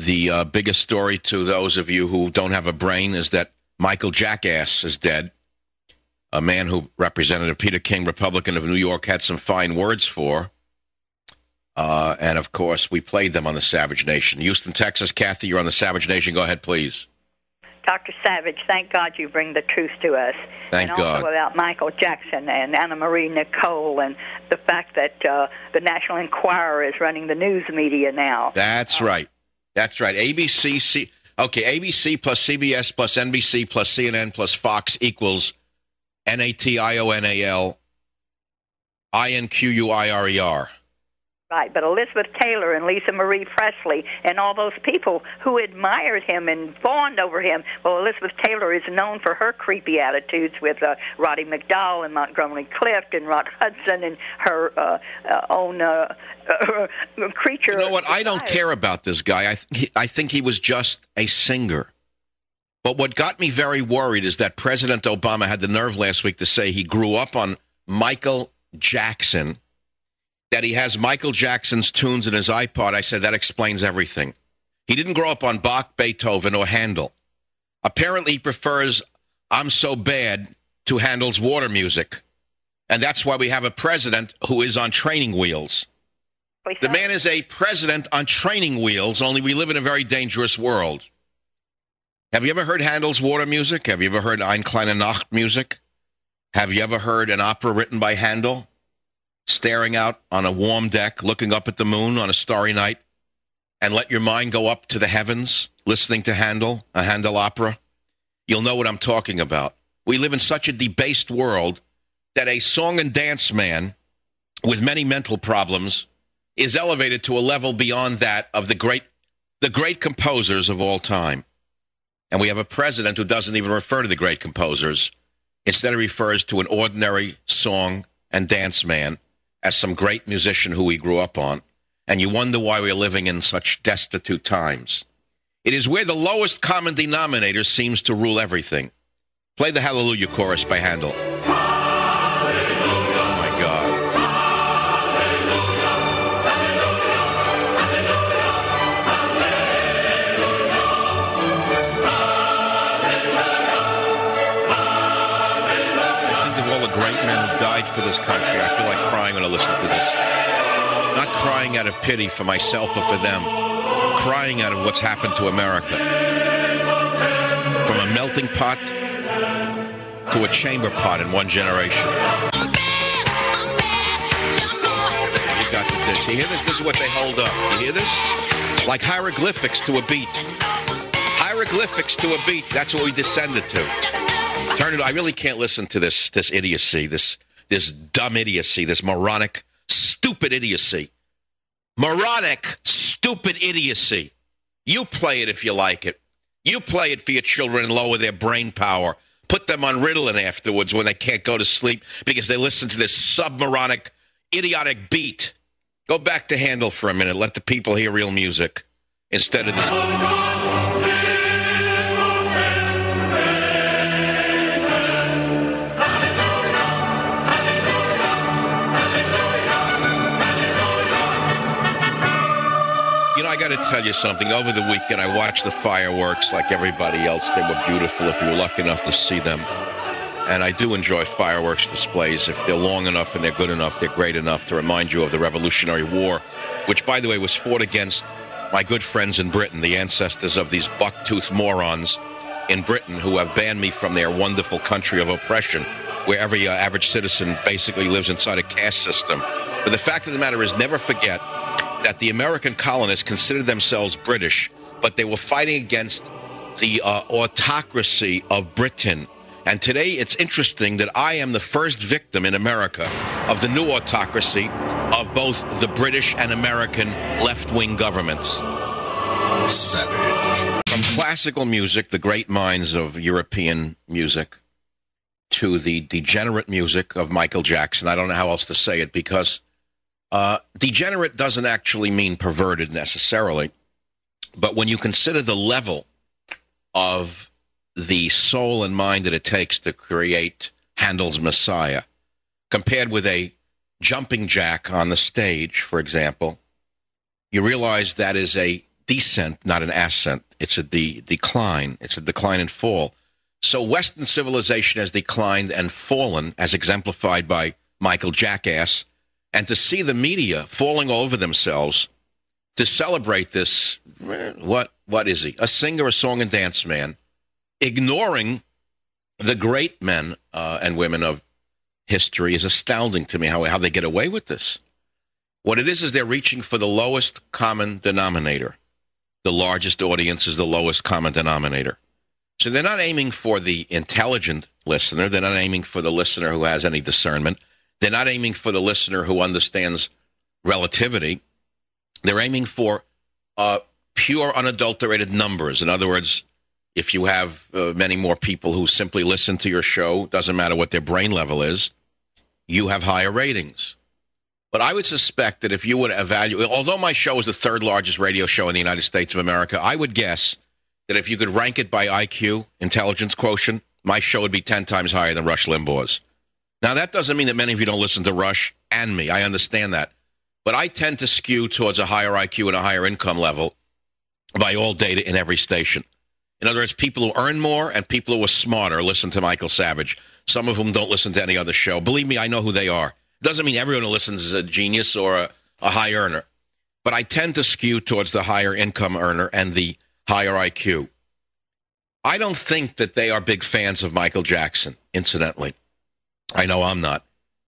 The biggest story to those of you who don't have a brain is that Michael Jackass is dead. A man who Representative Peter King, Republican of New York, had some fine words for. And, of course, we played them on the Savage Nation. Houston, Texas. Kathy, you're on the Savage Nation. Go ahead, please. Dr. Savage, thank God you bring the truth to us. Thank God. And also about Michael Jackson and Anna Marie Nicole and the fact that the National Enquirer is running the news media now. That's right. That's right. ABC plus CBS plus NBC plus CNN plus Fox equals NATIONAL INQUIRER. Right, but Elizabeth Taylor and Lisa Marie Presley and all those people who admired him and fawned over him. Well, Elizabeth Taylor is known for her creepy attitudes with Roddy McDowell and Montgomery Clift and Rod Hudson and her own creature. You know what? I don't care about this guy. I think he was just a singer. But what got me very worried is that President Obama had the nerve last week to say he grew up on Michael Jackson, that he has Michael Jackson's tunes in his iPod. I said, that explains everything. He didn't grow up on Bach, Beethoven, or Handel. Apparently, he prefers I'm So Bad to Handel's Water Music. And that's why we have a president who is on training wheels. The man is a president on training wheels, only we live in a very dangerous world. Have you ever heard Handel's Water Music? Have you ever heard Ein kleine Nacht music? Have you ever heard an opera written by Handel? Staring out on a warm deck, looking up at the moon on a starry night, and let your mind go up to the heavens, listening to Handel, a Handel opera? You'll know what I'm talking about. We live in such a debased world that a song and dance man with many mental problems is elevated to a level beyond that of the great composers of all time. And we have a president who doesn't even refer to the great composers. Instead, he refers to an ordinary song and dance man as some great musician who he grew up on. And you wonder why we're living in such destitute times. It is where the lowest common denominator seems to rule everything. Play the Hallelujah chorus by Handel. Oh, my God. Great men who died for this country. I feel like crying when I listen to this. Not crying out of pity for myself or for them. Crying out of what's happened to America. From a melting pot to a chamber pot in one generation. You got this. You hear this? This is what they hold up. You hear this? Like hieroglyphics to a beat. Hieroglyphics to a beat. That's what we descended to. Turn it. I really can't listen to this idiocy, this dumb idiocy, this moronic, stupid idiocy. Moronic, stupid idiocy. You play it if you like it. You play it for your children and lower their brain power. Put them on Ritalin afterwards when they can't go to sleep because they listen to this submoronic, idiotic beat. Go back to Handel for a minute. Let the people hear real music instead of this. You know, I got to tell you something. Over the weekend, I watched the fireworks like everybody else. They were beautiful if you were lucky enough to see them. And I do enjoy fireworks displays. If they're long enough and they're good enough, they're great enough to remind you of the Revolutionary War, which, by the way, was fought against my good friends in Britain, the ancestors of these buck-toothed morons in Britain who have banned me from their wonderful country of oppression, where every average citizen basically lives inside a caste system. But the fact of the matter is, never forget that the American colonists considered themselves British, but they were fighting against the autocracy of Britain. And today it's interesting that I am the first victim in America of the new autocracy of both the British and American left-wing governments. Savage. From classical music, the great minds of European music, to the degenerate music of Michael Jackson. I don't know how else to say it, because degenerate doesn't actually mean perverted necessarily. But when you consider the level of the soul and mind that it takes to create Handel's Messiah, compared with a jumping jack on the stage, for example, you realize that is a descent, not an ascent. It's a decline. It's a decline and fall. So Western civilization has declined and fallen, as exemplified by Michael Jackass, and to see the media falling over themselves to celebrate this, what is he? A singer, a song and dance man, ignoring the great men and women of history is astounding to me, how they get away with this. What it is they're reaching for the lowest common denominator. The largest audience is the lowest common denominator. So they're not aiming for the intelligent listener. They're not aiming for the listener who has any discernment. They're not aiming for the listener who understands relativity. They're aiming for pure, unadulterated numbers. In other words, if you have many more people who simply listen to your show, doesn't matter what their brain level is, you have higher ratings. But I would suspect that if you would evaluate, although my show is the third largest radio show in the United States of America, I would guess that if you could rank it by IQ, intelligence quotient, my show would be 10 times higher than Rush Limbaugh's. Now, that doesn't mean that many of you don't listen to Rush and me. I understand that. But I tend to skew towards a higher IQ and a higher income level by all data in every station. In other words, people who earn more and people who are smarter listen to Michael Savage, some of whom don't listen to any other show. Believe me, I know who they are. Doesn't mean everyone who listens is a genius or a high earner. But I tend to skew towards the higher income earner and the higher IQ. I don't think that they are big fans of Michael Jackson, incidentally. I know I'm not.